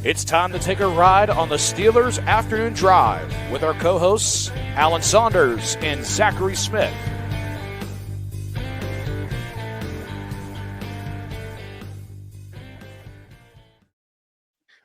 It's time to take a ride on the Steelers Afternoon Drive with our co-hosts, Alan Saunders and Zachary Smith.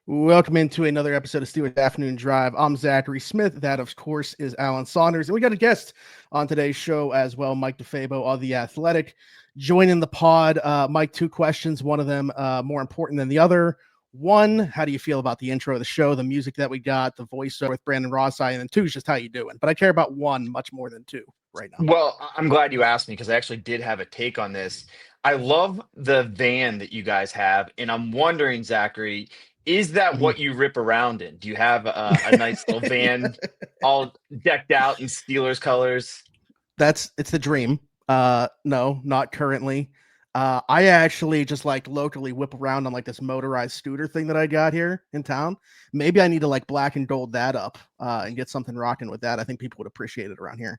Welcome into another episode of Steelers Afternoon Drive. I'm Zachary Smith. That, of course, is Alan Saunders. And we got a guest on today's show as well, Mike DeFabo of The Athletic. Joining the pod, Mike, two questions. One of them more important than the other. One, how do you feel about the intro of the show, the music that we got, the voiceover with Brandon Rossai, and then two is just how you doing. But I care about one much more than two right now. Well, I'm glad you asked me because I actually did have a take on this. I love the van that you guys have, and I'm wondering, Zachary, is that what you rip around in? Do you have a nice little van all decked out in Steelers colors? It's the dream. No, not currently. I actually just locally whip around on this motorized scooter thing that I got here in town. Maybe I need to black and gold that up and get something rocking with that. I think people would appreciate it around here.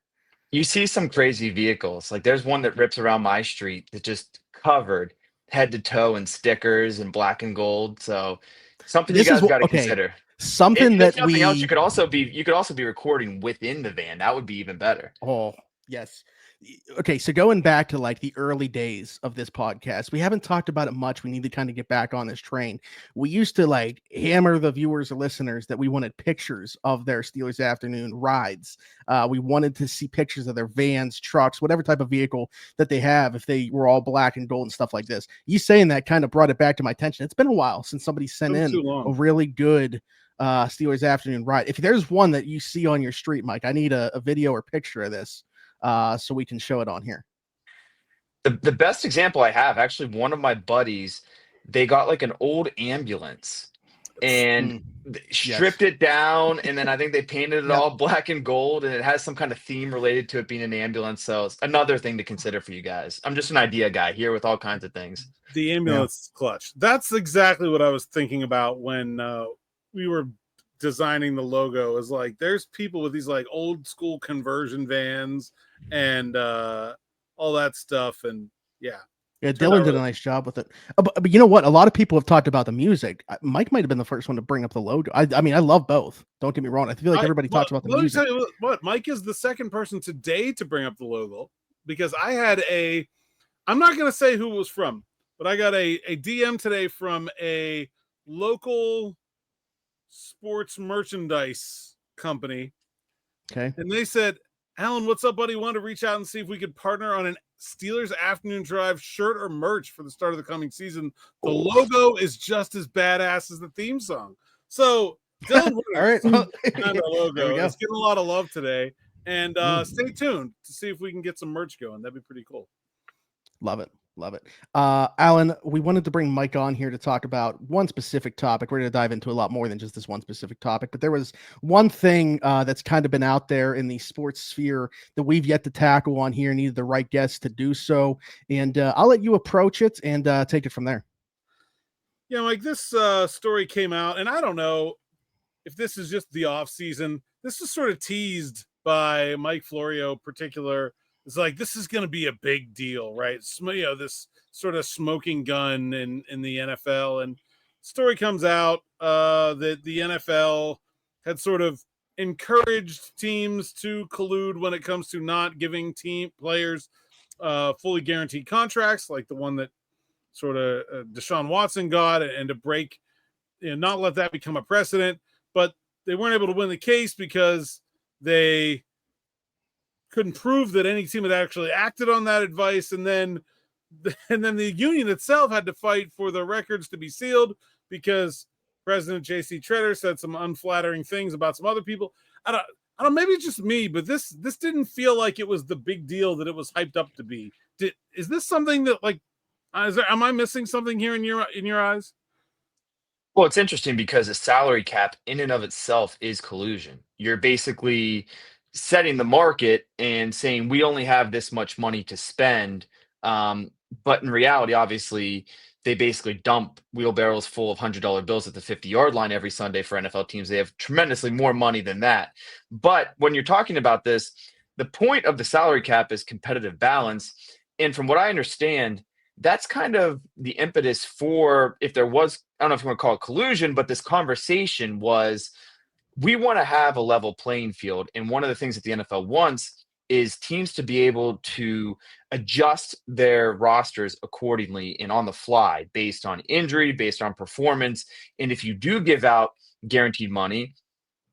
You see some crazy vehicles. There's one that rips around my street that's just covered head to toe in stickers and black and gold. So something you guys got to consider. Something if that nothing else, you could also be recording within the van. That would be even better. Oh, yes. Okay, so going back to the early days of this podcast, we haven't talked about it much. We need to kind of get back on this train. We used to hammer the viewers or listeners that we wanted pictures of their Steelers afternoon rides. We wanted to see pictures of their vans, trucks, whatever type of vehicle that they have, if they were all black and gold and stuff like this. You saying that kind of brought it back to my attention. It's been a while since somebody sent in a really good Steelers afternoon ride. If there's one that you see on your street, Mike, I need a video or picture of this. So we can show it on here. The best example I have, actually, one of my buddies, they got an old ambulance and stripped it down, and then I think they painted it all black and gold, and it has some kind of theme related to it being an ambulance. So it's another thing to consider for you guys. I'm just an idea guy here with all kinds of things. The ambulance is clutch. That's exactly what I was thinking about when we were designing the logo. Is there's people with these old school conversion vans and all that stuff, and Dylan did a nice job with it. But you know what, a lot of people have talked about the music. Mike might have been the first one to bring up the logo. I mean, I love both, don't get me wrong. I feel everybody talks about the music. Mike is the second person today to bring up the logo, because I had I'm not going to say who it was from, but I got a DM today from a local sports merchandise company. Okay. And they said, Alan, what's up, buddy? Want to reach out and see if we could partner on an Steelers Afternoon Drive shirt or merch for the start of the coming season. The logo is just as badass as the theme song. So, Dylan, all right, logo. It's getting a lot of love today. And stay tuned to see if we can get some merch going. That'd be pretty cool. Love it. Love it. Alan, we wanted to bring Mike on here to talk about one specific topic. We're going to dive into a lot more than just this one specific topic, but there was one thing that's kind of been out there in the sports sphere that we've yet to tackle on here, needed the right guests to do so. And I'll let you approach it and take it from there. Yeah, this story came out, and I don't know if this is just the off season. This was sort of teased by Mike Florio in particular. It's this is going to be a big deal, right? This sort of smoking gun in the NFL. And story comes out that the NFL had sort of encouraged teams to collude when it comes to not giving team players fully guaranteed contracts, like the one that sort of Deshaun Watson got, and to break, not let that become a precedent. But they weren't able to win the case because they couldn't prove that any team had actually acted on that advice, and then the union itself had to fight for the records to be sealed because President J.C. Treader said some unflattering things about some other people. I don't. Maybe it's just me, but this didn't feel like it was the big deal that it was hyped up to be. Is this something that am I missing something here in your eyes? Well, it's interesting because a salary cap in and of itself is collusion. You're basically setting the market and saying we only have this much money to spend, but in reality, obviously, they basically dump wheelbarrows full of $100 bills at the 50-yard line every Sunday for NFL teams. They have tremendously more money than that. But when you're talking about this, the point of the salary cap is competitive balance. And from what I understand, that's kind of the impetus for, if there was I don't know if you want to call it collusion, but this conversation was, we want to have a level playing field. And one of the things that the NFL wants is teams to be able to adjust their rosters accordingly and on the fly based on injury, based on performance. And if you do give out guaranteed money,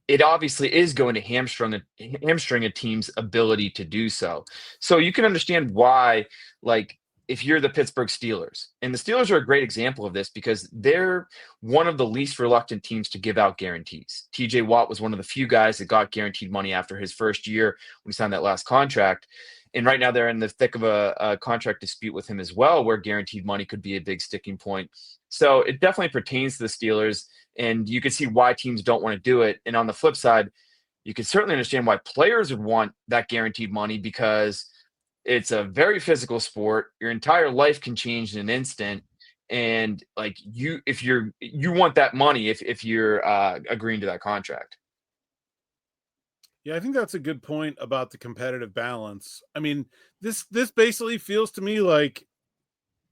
it obviously is going to hamstring a team's ability to do so. So you can understand why, like, if you're the Pittsburgh Steelers, and the Steelers are a great example of this because they're one of the least reluctant teams to give out guarantees. TJ Watt was one of the few guys that got guaranteed money after his first year when he signed that last contract. And right now they're in the thick of a contract dispute with him as well, where guaranteed money could be a big sticking point. So it definitely pertains to the Steelers, and you can see why teams don't want to do it. And on the flip side, you can certainly understand why players would want that guaranteed money, because it's a very physical sport. Your entire life can change in an instant. And like you want that money if you're agreeing to that contract. Yeah, I think that's a good point about the competitive balance. I mean, this basically feels to me like,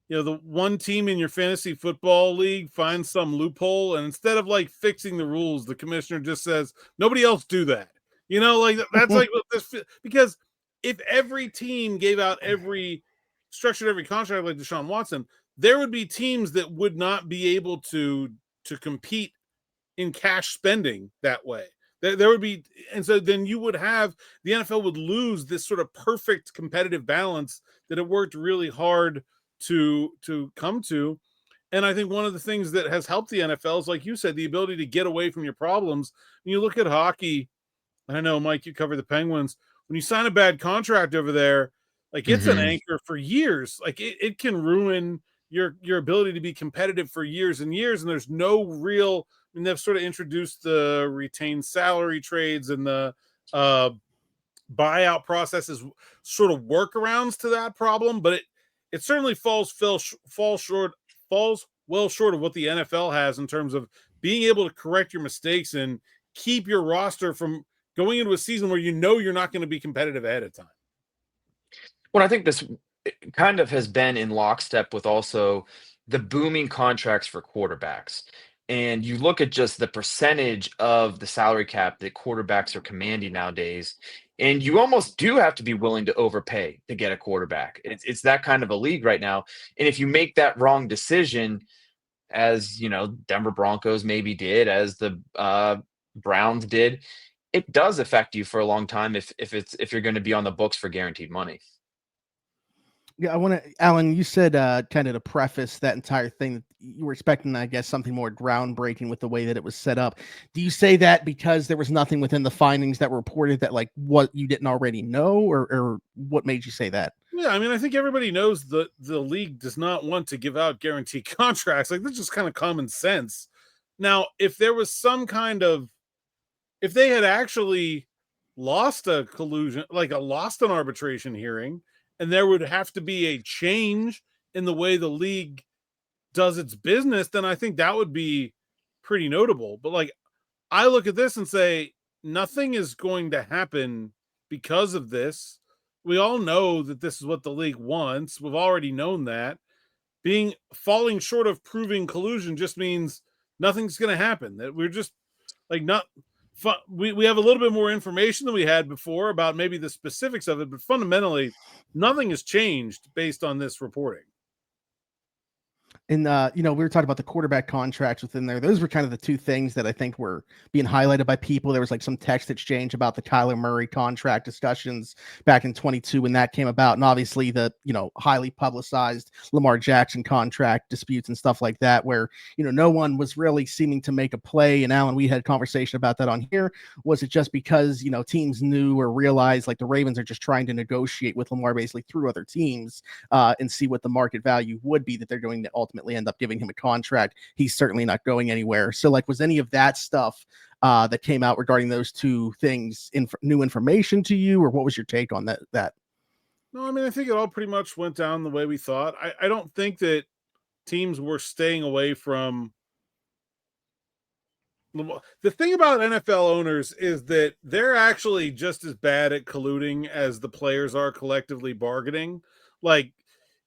the one team in your fantasy football league finds some loophole, and instead of like fixing the rules, the commissioner just says, nobody else do that. Like that's like what this, because if every team gave out structured every contract like Deshaun Watson, there would be teams that would not be able to compete in cash spending that way. There would be, and so then you would have, the NFL would lose this sort of perfect competitive balance that it worked really hard to come to. And I think one of the things that has helped the NFL is, like you said, the ability to get away from your problems. When you look at hockey, and I know, Mike, you cover the Penguins, when you sign a bad contract over there, like it's an anchor for years. Like it can ruin your ability to be competitive for years and years. And there's no real, I mean, they've sort of introduced the retained salary trades and the buyout processes, sort of workarounds to that problem, but it certainly falls well short of what the NFL has in terms of being able to correct your mistakes and keep your roster from going into a season where you're not going to be competitive ahead of time. Well, I think this kind of has been in lockstep with also the booming contracts for quarterbacks. And you look at just the percentage of the salary cap that quarterbacks are commanding nowadays, and you almost do have to be willing to overpay to get a quarterback. It's that kind of a league right now. And if you make that wrong decision, as Denver Broncos maybe did, as the Browns did, it does affect you for a long time if you're going to be on the books for guaranteed money. Yeah, I want to, Alan, you said kind of to preface that entire thing that you were expecting, I guess, something more groundbreaking with the way that it was set up. Do you say that because there was nothing within the findings that were reported that, like, what you didn't already know, or what made you say that? Yeah, I mean, I think everybody knows that the league does not want to give out guaranteed contracts. Like, that's just kind of common sense. Now, if there was some kind of, if they had actually lost a collusion, like lost an arbitration hearing, and there would have to be a change in the way the league does its business, then I think that would be pretty notable. But like, I look at this and say, nothing is going to happen because of this. We all know that this is what the league wants. We've already known that. Falling short of proving collusion just means nothing's going to happen. That we're just like we have a little bit more information than we had before about maybe the specifics of it, but fundamentally, nothing has changed based on this reporting. And, we were talking about the quarterback contracts within there. Those were kind of the two things that I think were being highlighted by people. There was like some text exchange about the Kyler Murray contract discussions back in 22 when that came about. And obviously the, highly publicized Lamar Jackson contract disputes and stuff like that, where, no one was really seeming to make a play. And Alan, we had a conversation about that on here. Was it just because, teams knew or realized like the Ravens are just trying to negotiate with Lamar basically through other teams and see what the market value would be that they're going to ultimately end up giving him a contract? He's certainly not going anywhere. So like, was any of that stuff that came out regarding those two things new information to you, or what was your take on that? No, I mean, I think it all pretty much went down the way we thought. I don't think that teams were staying away from the thing about NFL owners is that they're actually just as bad at colluding as the players are collectively bargaining. Like,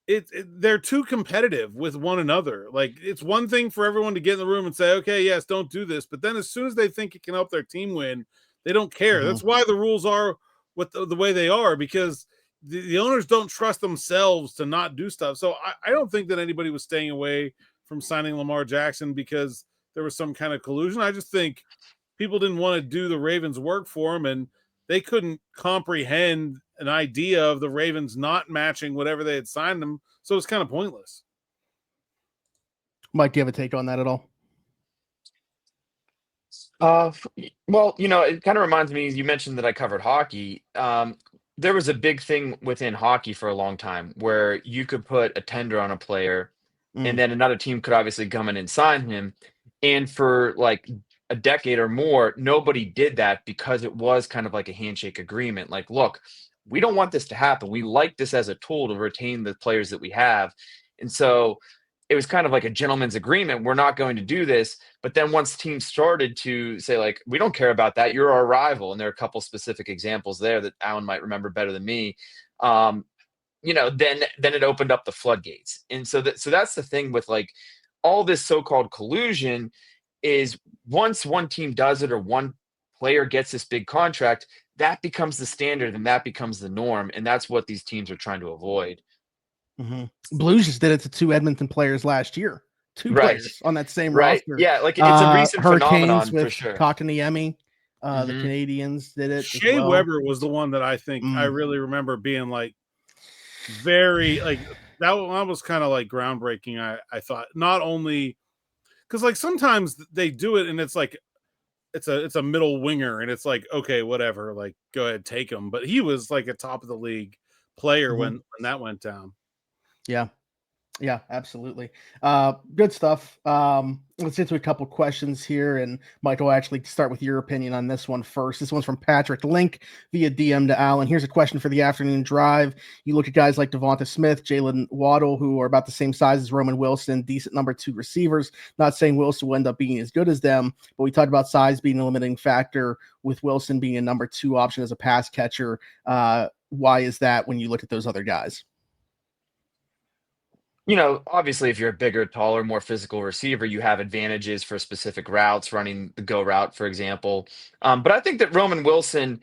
they're too competitive with one another. Like, it's one thing for everyone to get in the room and say, okay, yes, don't do this. But then as soon as they think it can help their team win, they don't care. That's why the rules are what the way they are, because the owners don't trust themselves to not do stuff. So I don't think that anybody was staying away from signing Lamar Jackson because there was some kind of collusion. I just think people didn't want to do the Ravens work for him, and they couldn't comprehend an idea of the Ravens not matching whatever they had signed them. So it's kind of pointless. Mike, do you have a take on that at all? Well, it kind of reminds me, you mentioned that I covered hockey. There was a big thing within hockey for a long time where you could put a tender on a player and then another team could obviously come in and sign him. And for like a decade or more, nobody did that because it was kind of like a handshake agreement. Like, look, we don't want this to happen. We like this as a tool to retain the players that we have. And so it was kind of like a gentleman's agreement. We're not going to do this. But then once teams started to say, like, we don't care about that, you're our rival. And there are a couple specific examples there that Alan might remember better than me. Then it opened up the floodgates. And so that's the thing with like all this so-called collusion is once one team does it or one player gets this big contract, that becomes the standard and that becomes the norm. And that's what these teams are trying to avoid. Blues just did it to 2 Edmonton players last year. 2 players on that same roster. Yeah, like it's a recent phenomenon with for sure. Kotkaniemi. The Canadians did it. Shea Weber was the one that I think I really remember being like very like that was kind of like groundbreaking. I thought, not only because like sometimes they do it and it's like it's a middle winger and it's like, okay, whatever, like go ahead, take him. But he was like a top of the league player when that went down. Yeah, absolutely. Good stuff. Let's get to a couple questions here. And Michael, actually start with your opinion on this one first. This one's from Patrick Link via DM to Alan. Here's a question for the afternoon drive. You look at guys like Devonta Smith, Jalen Waddle, who are about the same size as Roman Wilson, decent number 2 receivers. Not saying Wilson will end up being as good as them, but we talked about size being a limiting factor with Wilson being a number 2 option as a pass catcher. Why is that when you look at those other guys? Obviously, if you're a bigger, taller, more physical receiver, you have advantages for specific routes, running the go route, for example. But I think that Roman Wilson,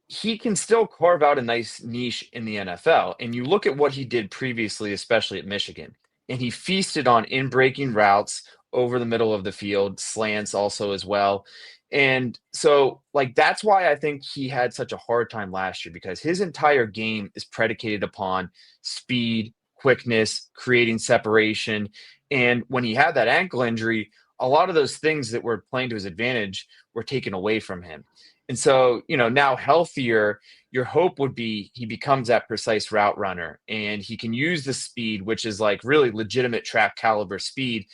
he can still carve out a nice niche in the NFL. And you look at what he did previously, especially at Michigan, and he feasted on in-breaking routes over the middle of the field, slants also as well. And so, like, that's why I think he had such a hard time last year, because his entire game is predicated upon speed, quickness, creating separation. And when he had that ankle injury, a lot of those things that were playing to his advantage were taken away from him. And so, now healthier, your hope would be he becomes that precise route runner and he can use the speed, which is like really legitimate track caliber speed,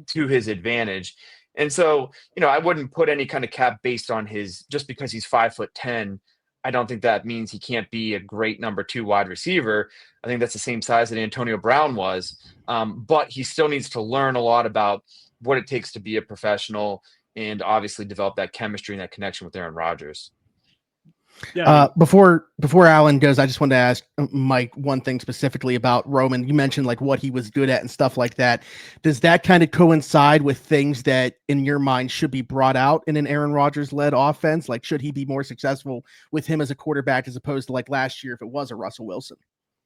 to his advantage. And so, I wouldn't put any kind of cap based on just because he's 5'10". I don't think that means he can't be a great number 2 wide receiver. I think that's the same size that Antonio Brown was. But he still needs to learn a lot about what it takes to be a professional and obviously develop that chemistry and that connection with Aaron Rodgers. Yeah. Before Alan goes, I just wanted to ask Mike one thing specifically about Roman. You mentioned like what he was good at and stuff like that. Does that kind of coincide with things that in your mind should be brought out in an Aaron Rodgers led offense? Like, should he be more successful with him as a quarterback as opposed to like last year if it was a Russell Wilson?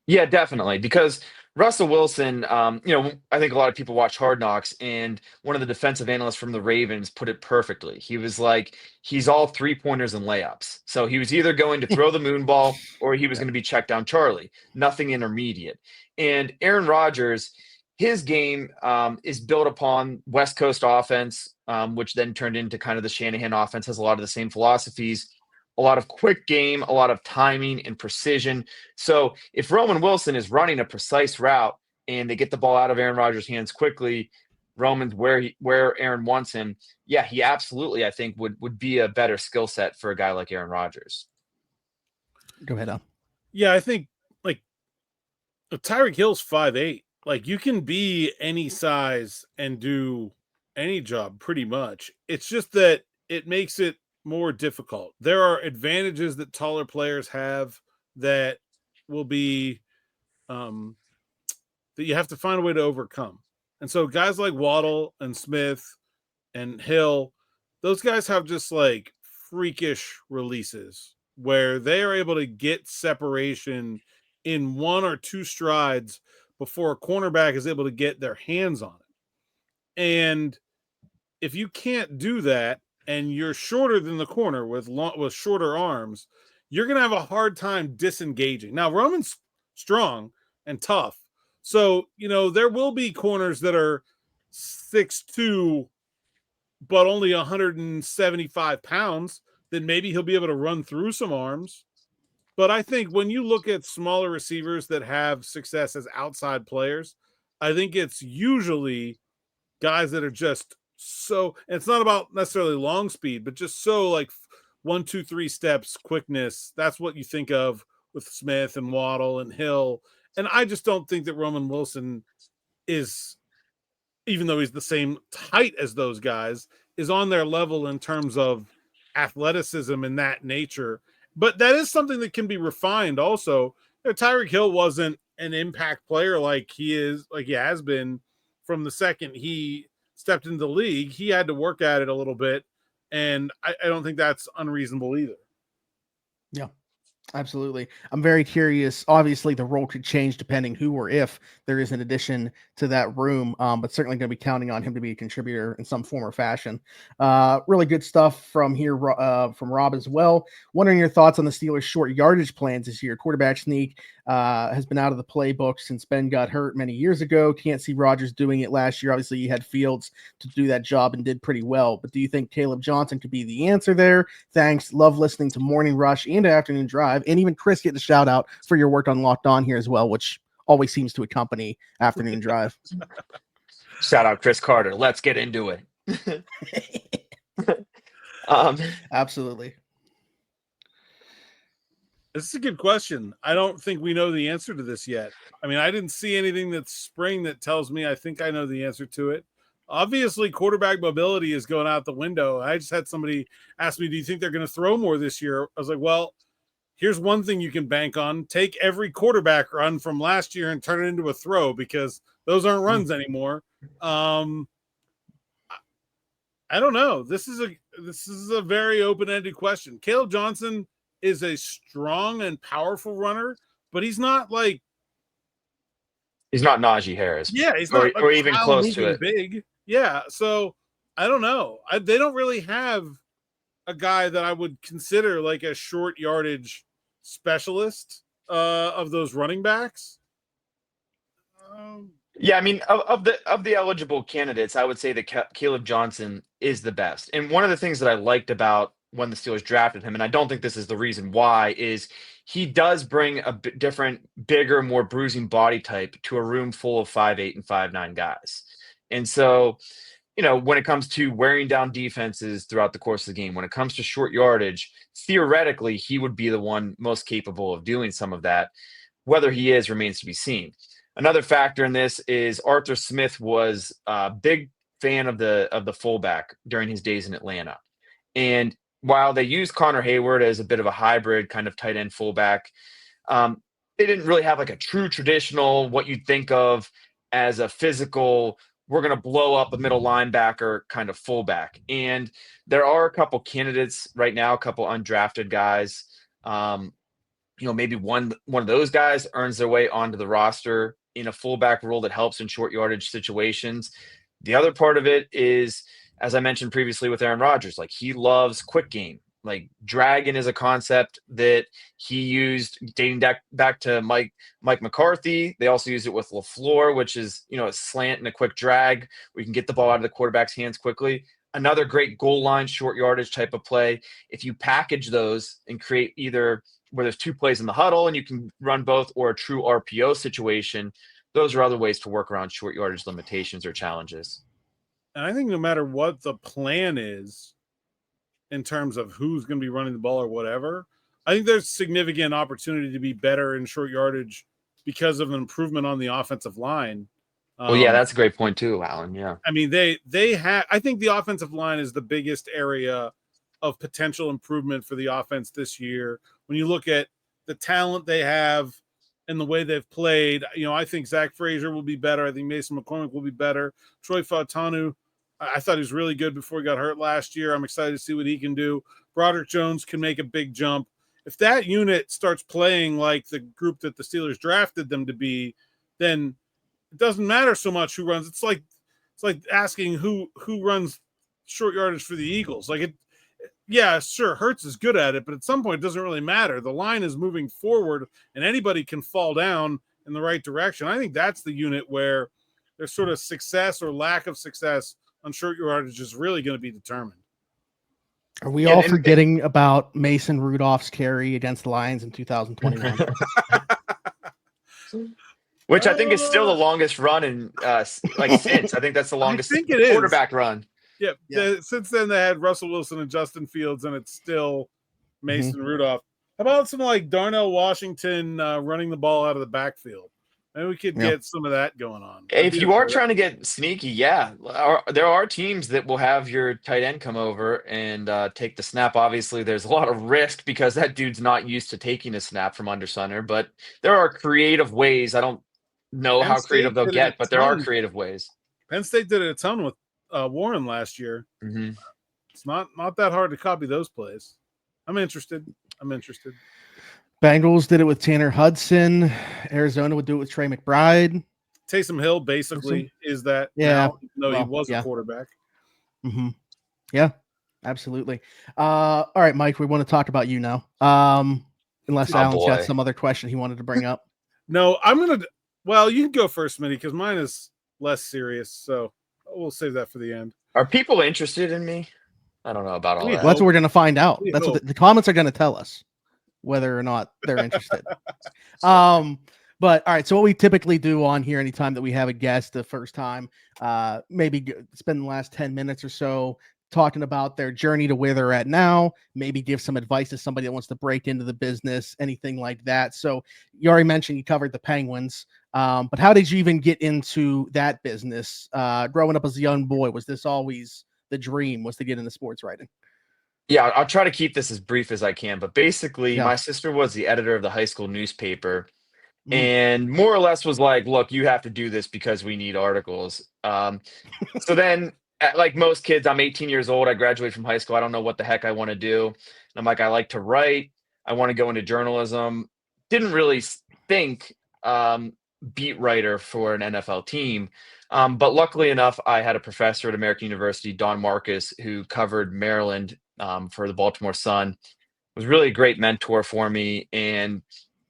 Yeah, definitely. Because Russell Wilson, I think a lot of people watch Hard Knocks, and one of the defensive analysts from the Ravens put it perfectly. He was like, he's all 3-pointers and layups. So he was either going to throw the moon ball or he was going to be check down Charlie, nothing intermediate. And Aaron Rodgers, his game is built upon West Coast offense, which then turned into kind of the Shanahan offense, has a lot of the same philosophies. A lot of quick game, a lot of timing and precision. So if Roman Wilson is running a precise route and they get the ball out of Aaron Rodgers' hands quickly, Roman's where Aaron wants him. Yeah, he absolutely, I think, would be a better skill set for a guy like Aaron Rodgers. Go ahead, Al. Yeah, I think like Tyreek Hill's 5'8". Like, you can be any size and do any job pretty much. It's just that it makes it more difficult. There are advantages that taller players have that will be that you have to find a way to overcome. And so guys like Waddle and Smith and Hill, those guys have just like freakish releases where they are able to get separation in 1 or 2 strides before a cornerback is able to get their hands on it. And if you can't do that and you're shorter than the corner with shorter arms, you're going to have a hard time disengaging. Now, Roman's strong and tough. So, there will be corners that are 6'2", but only 175 pounds, then maybe he'll be able to run through some arms. But I think when you look at smaller receivers that have success as outside players, I think it's usually guys that are just so, and it's not about necessarily long speed, but just so like 1, 2, 3 steps, quickness. That's what you think of with Smith and Waddle and Hill. And I just don't think that Roman Wilson is, even though he's the same height as those guys, is on their level in terms of athleticism and that nature. But that is something that can be refined also. Tyreek Hill wasn't an impact player like he has been from the second he stepped into the league. He had to work at it a little bit, and I don't think that's unreasonable either. Yeah. Absolutely. I'm very curious. Obviously, the role could change depending who or if there is an addition to that room, but certainly going to be counting on him to be a contributor in some form or fashion. Really good stuff from here from Rob as well. Wondering your thoughts on the Steelers' short yardage plans this year. Quarterback sneak has been out of the playbook since Ben got hurt many years ago. Can't see Rodgers doing it last year. Obviously, you had Fields to do that job and did pretty well. But do you think Caleb Johnson could be the answer there? Thanks. Love listening to Morning Rush and Afternoon Drive. And even Chris getting a shout out for your work on Locked On here as well, which always seems to accompany Afternoon Drive. Shout out Chris Carter. Let's get into it. Absolutely. This is a good question. I don't think we know the answer to this yet. I mean, I didn't see anything that's spring that tells me I think I know the answer to it. Obviously, quarterback mobility is going out the window. I just had somebody ask me, do you think they're going to throw more this year? I was like, well, here's one thing you can bank on. Take every quarterback run from last year and turn it into a throw, because those aren't runs anymore. I don't know. This is a very open-ended question. Caleb Johnson is a strong and powerful runner, but he's not like, he's not Najee Harris. Yeah, he's not or even close to it. Big. Yeah, so I don't know. They don't really have a guy that I would consider like a short yardage specialist of those running backs. Yeah, I mean, of the eligible candidates, I would say that Caleb Johnson is the best. And one of the things that I liked about when the Steelers drafted him, and I don't think this is the reason why, is he does bring a different, bigger, more bruising body type to a room full of 5'8" and 5'9" guys. And so, when it comes to wearing down defenses throughout the course of the game, when it comes to short yardage, theoretically, he would be the one most capable of doing some of that. Whether he is remains to be seen. Another factor in this is Arthur Smith was a big fan of the fullback during his days in Atlanta. And while they used Connor Hayward as a bit of a hybrid kind of tight end fullback, they didn't really have like a true traditional, what you'd think of as a physical, we're going to blow up a middle linebacker kind of fullback. And there are a couple candidates right now, a couple undrafted guys. Maybe one of those guys earns their way onto the roster in a fullback role that helps in short yardage situations. The other part of it is, as I mentioned previously with Aaron Rodgers, like he loves quick game. Like dragging is a concept that he used dating back to Mike McCarthy. They also used it with LaFleur, which is, a slant and a quick drag where you can get the ball out of the quarterback's hands quickly. Another great goal line, short yardage type of play. If you package those and create either where there's two plays in the huddle and you can run both, or a true RPO situation, those are other ways to work around short yardage limitations or challenges. And I think no matter what the plan is in terms of who's going to be running the ball or whatever, I think there's significant opportunity to be better in short yardage because of an improvement on the offensive line. Well, yeah, that's a great point too, Alan. Yeah. I mean, they have, I think the offensive line is the biggest area of potential improvement for the offense this year. When you look at the talent they have and the way they've played. I think Zach Frazier will be better. I think Mason McCormick will be better. Troy Fautanu, I thought he was really good before he got hurt last year. I'm excited to see what he can do. Broderick Jones can make a big jump. If that unit starts playing like the group that the Steelers drafted them to be, then it doesn't matter so much who runs. It's like asking who runs short yardage for the Eagles. Yeah, sure, Hurts is good at it, but at some point it doesn't really matter. The line is moving forward, and anybody can fall down in the right direction. I think that's the unit where their sort of success or lack of success on short yardage is really going to be determined. Are we all forgetting about Mason Rudolph's carry against the Lions in 2021? Which I think is still the longest run in since. I think that's the longest quarterback run. Yeah. Since then they had Russell Wilson and Justin Fields, and it's still Mason Rudolph. How about some like Darnell Washington running the ball out of the backfield? Maybe we could get some of that going on. If you are trying to get sneaky, there are teams that will have your tight end come over and take the snap. Obviously, there's a lot of risk because that dude's not used to taking a snap from under center, but there are creative ways. I don't know how creative they'll get, but there are creative ways. Penn State did it a ton with Warren last year. Mm-hmm. It's not that hard to copy those plays. I'm interested. Bengals did it with Tanner Hudson. Arizona would do it with Trey McBride. Taysom Hill basically is that. Yeah. No, he was a quarterback. Mm-hmm. Yeah, absolutely. All right, Mike, we want to talk about you now. Unless Alan's got some other question he wanted to bring up. No, you can go first, Smitty, because mine is less serious. So we'll save that for the end. Are people interested in me? I don't know about all that. That's what we're going to find out. That's what the comments are going to tell us, whether or not they're interested. But all right, so what we typically do on here anytime that we have a guest the first time, maybe spend the last 10 minutes or so talking about their journey to where they're at now, maybe give some advice to somebody that wants to break into the business, anything like that. So you already mentioned you covered the Penguins, but how did you even get into that business? Growing up as a young boy, was this always the dream, was to get into sports writing? Yeah, I'll try to keep this as brief as I can, but basically my sister was the editor of the high school newspaper and more or less was like, look, you have to do this because we need articles. So then, like most kids, I'm 18 years old. I graduated from high school. I don't know what the heck I want to do. And I'm like, I like to write. I want to go into journalism. Didn't really think beat writer for an NFL team. But luckily enough, I had a professor at American University, Don Marcus, who covered Maryland for the Baltimore Sun. Was really a great mentor for me and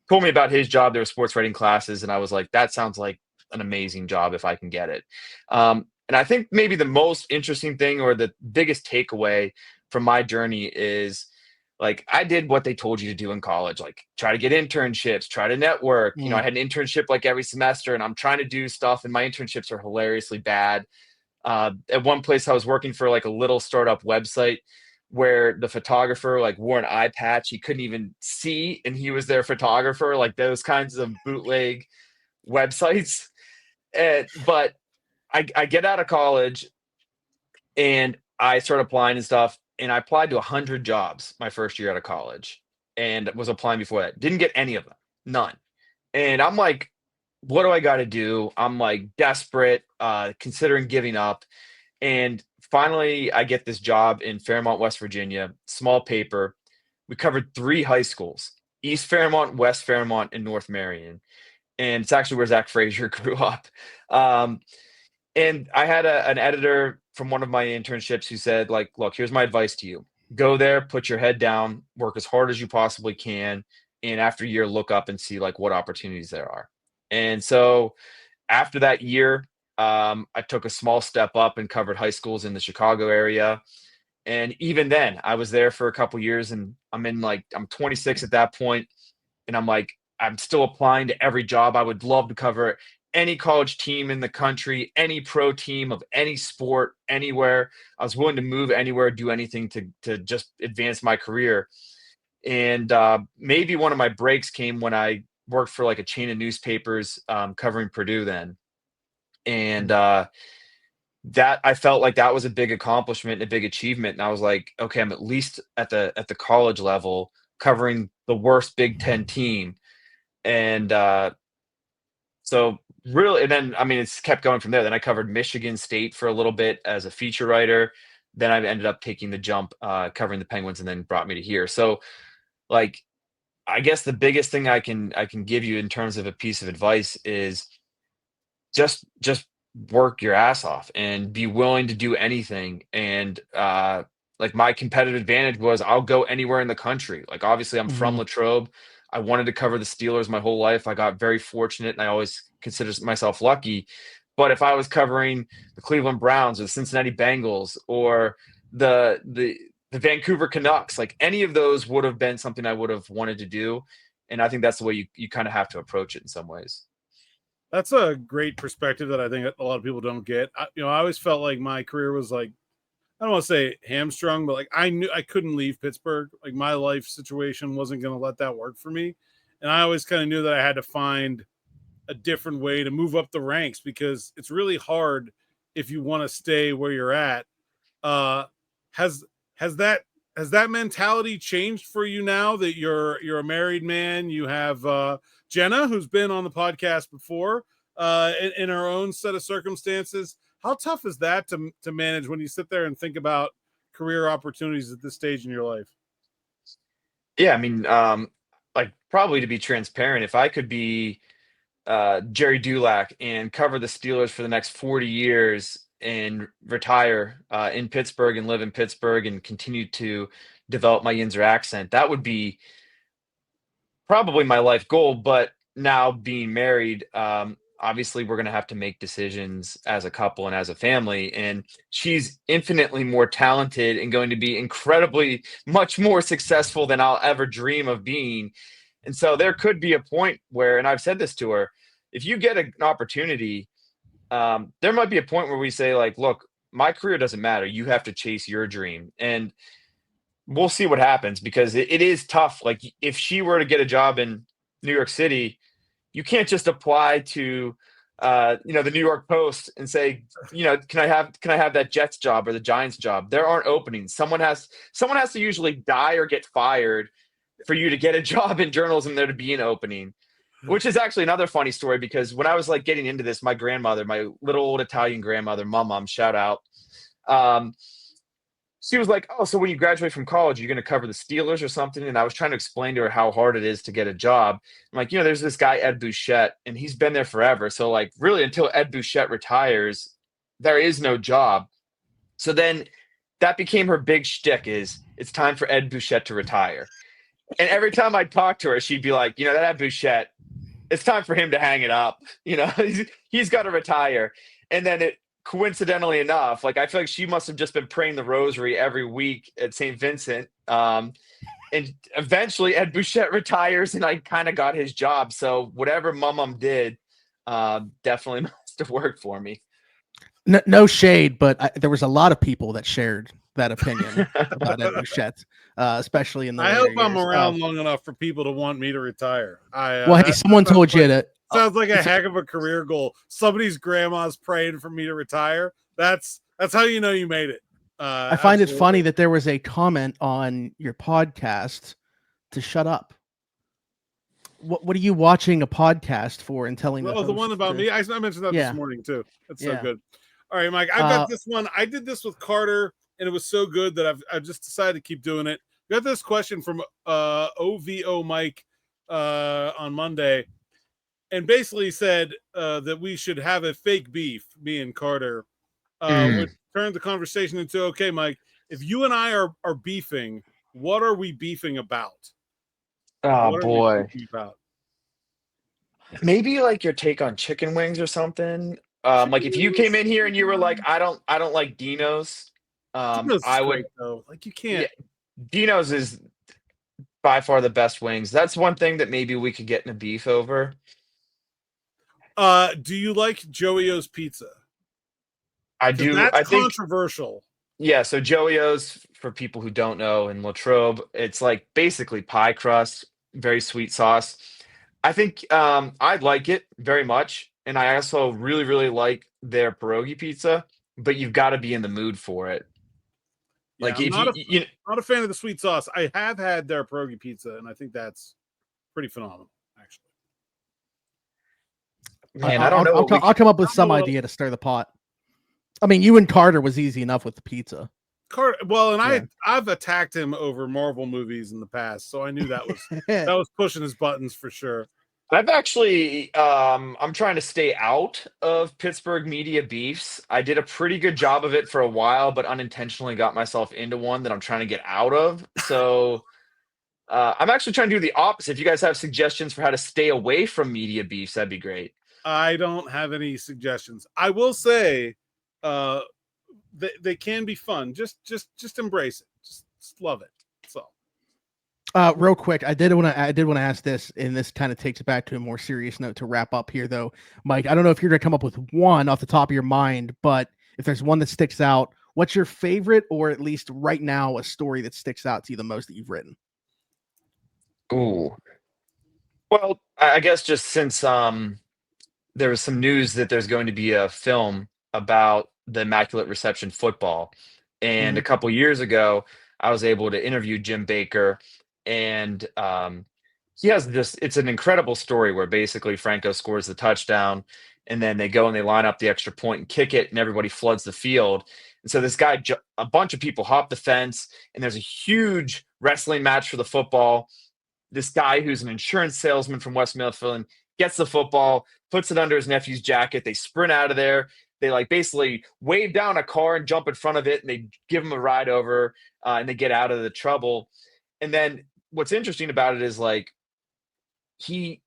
told me about his job. There were sports writing classes, and I was like, that sounds like an amazing job if I can get it. And I think maybe the most interesting thing or the biggest takeaway from my journey is like I did what they told you to do in college, like try to get internships, try to network. You know, I had an internship like every semester and I'm trying to do stuff and my internships are hilariously bad. At one place I was working for like a little startup website where the photographer like wore an eye patch he couldn't even see and he was their photographer, like those kinds of bootleg websites. But I get out of college and I start applying and stuff. And I applied to 100 jobs my first year out of college and was applying before that. Didn't get any of them. None. And I'm like, what do I got to do? I'm like desperate, considering giving up. And finally, I get this job in Fairmont, West Virginia, small paper. We covered 3 high schools, East Fairmont, West Fairmont, and North Marion. And it's actually where Zach Frazier grew up. And I had an editor from one of my internships who said, like, look, here's my advice to you. Go there, put your head down, work as hard as you possibly can. And after a year, look up and see like what opportunities there are. And so after that year, I took a small step up and covered high schools in the Chicago area. And even then I was there for a couple years and I'm 26 at that point. And I'm like, I'm still applying to every job. I would love to cover any college team in the country, any pro team of any sport, anywhere. I was willing to move anywhere, do anything to just advance my career. And maybe one of my breaks came when I worked for like a chain of newspapers covering Purdue then. And that I felt like that was a big accomplishment, a big achievement. And I was like, okay, I'm at least at the college level covering the worst Big Ten team. And so really, and then I mean, it's kept going from there. Then I covered Michigan State for a little bit as a feature writer. Then I ended up taking the jump, covering the Penguins, and then brought me to here. So, like, I guess the biggest thing I can give you in terms of a piece of advice is just work your ass off and be willing to do anything. And like my competitive advantage was I'll go anywhere in the country. Like obviously I'm from Mhm. Latrobe. I wanted to cover the Steelers my whole life. I got very fortunate and I always consider myself lucky. But if I was covering the Cleveland Browns or the Cincinnati Bengals or the Vancouver Canucks, like any of those would have been something I would have wanted to do. And I think that's the way you kind of have to approach it in some ways. That's a great perspective that I think a lot of people don't get. I always felt like my career was like, I don't want to say hamstrung, but like I knew I couldn't leave Pittsburgh. Like my life situation wasn't going to let that work for me. And I always kind of knew that I had to find a different way to move up the ranks because it's really hard if you want to stay where you're at. Uh, has has that mentality changed for you now that you're a married man? You have Jenna, who's been on the podcast before, in her own set of circumstances. How tough is that to manage when you sit there and think about career opportunities at this stage in your life? Yeah, I mean, like probably to be transparent, if I could be Jerry Dulac and cover the Steelers for the next 40 years and retire in Pittsburgh and live in Pittsburgh and continue to develop my Yinzer accent, that would be probably my life goal. But now being married, obviously we're going to have to make decisions as a couple and as a family. And she's infinitely more talented and going to be incredibly much more successful than I'll ever dream of being. And so there could be a point where, and I've said this to her, if you get an opportunity, there might be a point where we say, like, look, my career doesn't matter. You have to chase your dream. And we'll see what happens because it is tough. Like, if she were to get a job in New York City, you can't just apply to, the New York Post and say, can I have that Jets job or the Giants job? There aren't openings. Someone has to usually die or get fired for you to get a job in journalism, there to be an opening, which is actually another funny story because when I was like getting into this, my grandmother, my little old Italian grandmother, mom, shout out. She was like, oh, so when you graduate from college, you're going to cover the Steelers or something? And I was trying to explain to her how hard it is to get a job. I'm like, there's this guy, Ed Bouchette, and he's been there forever. So like really until Ed Bouchette retires, there is no job. So then that became her big shtick is it's time for Ed Bouchette to retire. And every time I talk to her, she'd be like, that Bouchette, it's time for him to hang it up. He's got to retire. And then coincidentally enough, like I feel like she must have just been praying the rosary every week at St. Vincent. And eventually Ed Bouchette retires and I kind of got his job. So whatever mom did, definitely must have worked for me. No shade, but there was a lot of people that shared that opinion about Ed Bouchette, especially in the I later hope I'm years. around long enough for people to want me to retire. Well, hey, someone told you that. Sounds like a heck of a career goal. Somebody's grandma's praying for me to retire. That's how you know you made it. I find it funny that there was a comment on your podcast to shut up. What are you watching a podcast for and telling? The one about me. I mentioned that this morning too. That's so good. All right, Mike. I've got this one. I did this with Carter, and it was so good that I've just decided to keep doing it. Got this question from OVO Mike on Monday, and basically said that we should have a fake beef. Me and Carter would turn the conversation into, okay, Mike, if you and I are beefing, what are we beefing about? Oh boy. Maybe like your take on chicken wings or something. Like if you came in here and you were like, I don't like Dino's. I would great, though. Like you can't. Yeah, Dino's is by far the best wings. That's one thing that maybe we could get in a beef over. Do you like Joey O's pizza? I do. That's I think controversial. Yeah, so Joey O's, for people who don't know, in Latrobe, it's like basically pie crust, very sweet sauce. I think I like it very much, and I also really, really like their pierogi pizza. But you've got to be in the mood for it. Yeah, Like I'm if not a fan of the sweet sauce. I have had their pierogi pizza, and I think that's pretty phenomenal, actually. Man, I don't know. I'll come up with some idea to stir the pot. I mean, you and Carter was easy enough with the pizza. Well, and I've attacked him over Marvel movies in the past, so I knew that was pushing his buttons for sure. I've actually I'm trying to stay out of Pittsburgh media beefs. I did a pretty good job of it for a while, but unintentionally got myself into one that I'm trying to get out of. So I'm actually trying to do the opposite. If you guys have suggestions for how to stay away from media beefs, that'd be great. I don't have any suggestions. I will say they can be fun. Just embrace it. Just love it. So real quick, I did want to ask this, and this kind of takes it back to a more serious note to wrap up here, though. Mike, I don't know if you're going to come up with one off the top of your mind, but if there's one that sticks out, what's your favorite, or at least right now, a story that sticks out to you the most that you've written? Ooh. Well, I guess just since there was some news that there's going to be a film about the Immaculate Reception football, and a couple years ago, I was able to interview Jim Baker. And he has this, it's an incredible story where basically Franco scores the touchdown, and then they go and they line up the extra point and kick it, and everybody floods the field. And so this guy, a bunch of people hop the fence, and there's a huge wrestling match for the football. This guy who's an insurance salesman from West Mifflin gets the football, puts it under his nephew's jacket. They sprint out of there. They like basically wave down a car and jump in front of it, and they give him a ride over, and they get out of the trouble. And then what's interesting about it is like he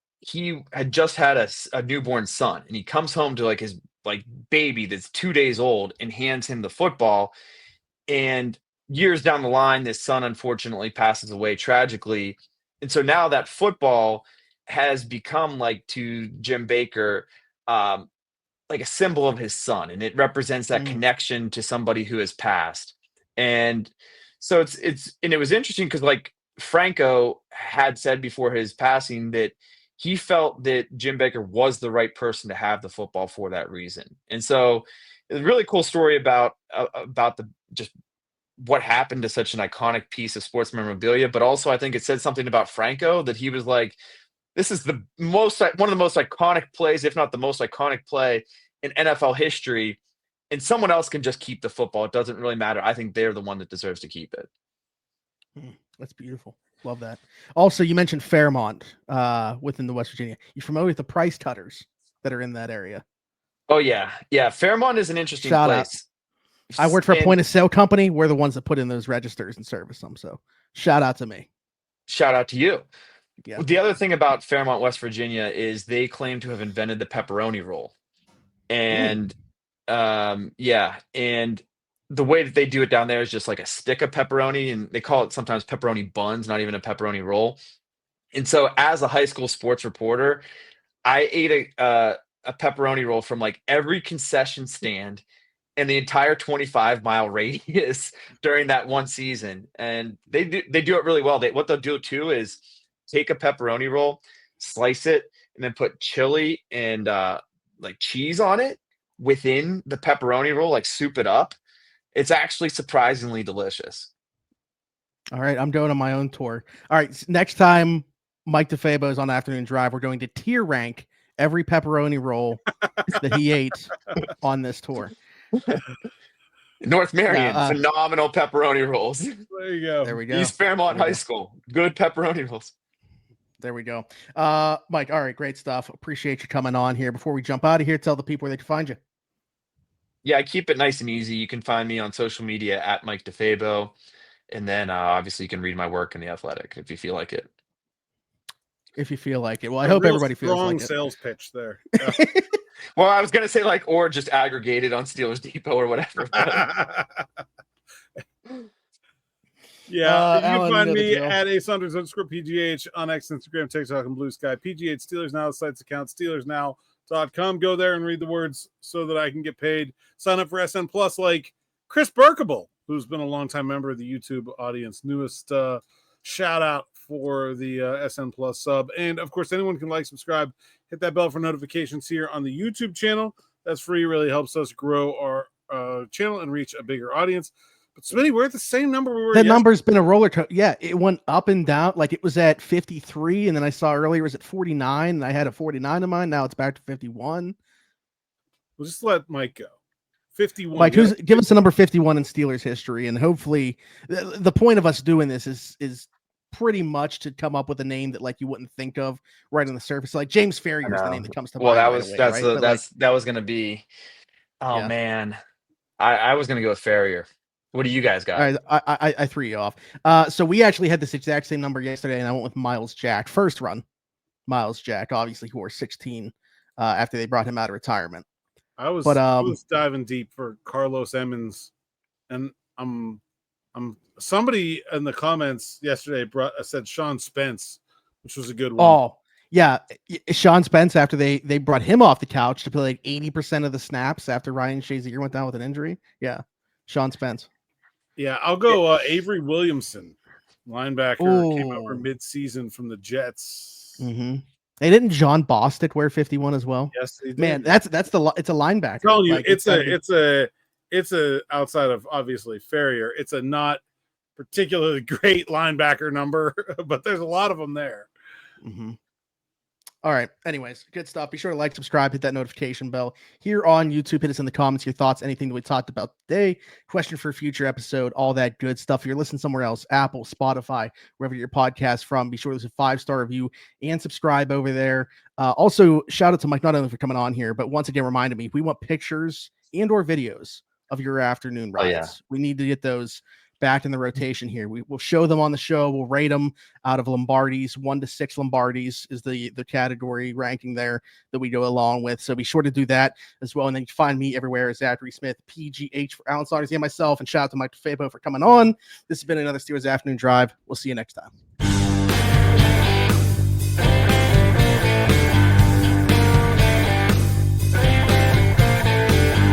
had just had a newborn son, and he comes home to like his like baby that's 2 days old and hands him the football. And years down the line, this son unfortunately passes away tragically. And so now that football has become like to Jim Baker, like a symbol of his son, and it represents that connection to somebody who has passed. And so it was interesting because like Franco had said before his passing that he felt that Jim Baker was the right person to have the football for that reason. And so it's a really cool story about the just what happened to such an iconic piece of sports memorabilia. But also I think it said something about Franco, that he was like, this is one of the most iconic plays, if not the most iconic play in NFL history. And someone else can just keep the football. It doesn't really matter. I think they're the one that deserves to keep it. That's beautiful. Love that. Also, you mentioned Fairmont within the West Virginia. You familiar with the price cutters that are in that area? Oh, yeah. Yeah. Fairmont is an interesting place. I worked for a point of sale company. We're the ones that put in those registers and service them. So shout out to me. Shout out to you. Yeah. The other thing about Fairmont, West Virginia, is they claim to have invented the pepperoni roll. And and the way that they do it down there is just like a stick of pepperoni, and they call it sometimes pepperoni buns, not even a pepperoni roll. And so as a high school sports reporter, I ate a pepperoni roll from like every concession stand and the entire 25-mile radius during that one season. And they do it really well. What they'll do too is take a pepperoni roll, slice it, and then put chili and like cheese on it within the pepperoni roll, like soup it up. It's actually surprisingly delicious. All right, I'm going on my own tour. All right, next time Mike DeFabo is on Afternoon Drive, we're going to tier rank every pepperoni roll that he ate on this tour. North Marion, phenomenal pepperoni rolls. There you go. There we go. East Fairmont High School, good pepperoni rolls. There we go. Mike, all right, great stuff. Appreciate you coming on here. Before we jump out of here, tell the people where they can find you. Yeah, I keep it nice and easy. You can find me on social media at Mike DeFabo. And then obviously you can read my work in The Athletic if you feel like it. If you feel like it. Well, I hope everybody feels like it. Strong sales pitch there. Yeah. Well, I was going to say like, or just aggregated on Steelers Depot or whatever. Yeah, you Alan, can find me deal. at @Saunders_PGH on X, Instagram, TikTok, and Blue Sky. PGH Steelers Now, the site's account, SteelersNow.com. Go there and read the words so that I can get paid. Sign up for SN Plus like Chris Berkable, who's been a longtime member of the YouTube audience. Newest shout out for the SN Plus sub. And of course, anyone can like, subscribe, hit that bell for notifications here on the YouTube channel. That's free, really helps us grow our channel and reach a bigger audience. But Smitty, we're at the same number we were. The number's been a roller coaster. Yeah, it went up and down. Like it was at 53, and then I saw earlier it was at 49, and I had a 49 in mind. Now it's back to 51. We'll just let Mike go. 51. Mike, give us the number 51 in Steelers history, and hopefully, the point of us doing this is pretty much to come up with a name that like you wouldn't think of right on the surface. Like James Ferrier is the name that comes to mind. That was gonna be. Oh yeah. Man, I was gonna go with Ferrier. What do you guys got? All right, I threw you off. So we actually had this exact same number yesterday, and I went with Miles Jack. First run, Miles Jack, obviously who wore 16 after they brought him out of retirement. I was diving deep for Carlos Emmons, and I'm somebody in the comments yesterday said Sean Spence, which was a good one. Oh yeah, Sean Spence after they brought him off the couch to play like 80% of the snaps after Ryan Shazier went down with an injury. Yeah, Sean Spence. Yeah, I'll go Avery Williamson, linebacker, came over mid-season from the Jets. Mm-hmm. They didn't John Bostic wear 51 as well? Yes, they did. Man, it's a linebacker. I'm telling you, like, it's a outside of obviously Ferrier, it's a not particularly great linebacker number, but there's a lot of them there. Mm-hmm. All right. Anyways, good stuff. Be sure to like, subscribe, hit that notification bell here on YouTube. Hit us in the comments, your thoughts, anything that we talked about today, question for a future episode, all that good stuff. If you're listening somewhere else, Apple, Spotify, wherever your podcast from, be sure there's a 5-star review and subscribe over there. Also, shout out to Mike, not only for coming on here, but once again, reminded me, we want pictures and or videos of your afternoon rides. Yeah. We need to get those back in the rotation here. We will show them on the show. We'll rate them out of Lombardis. 1 to 6 Lombardis is the category ranking there that we go along with. So be sure to do that as well. And then you can find me everywhere as Zachary Smith, PGH for Alan Saunders and myself. And shout out to Mike DeFabo for coming on. This has been another Steelers Afternoon Drive. We'll see you next time.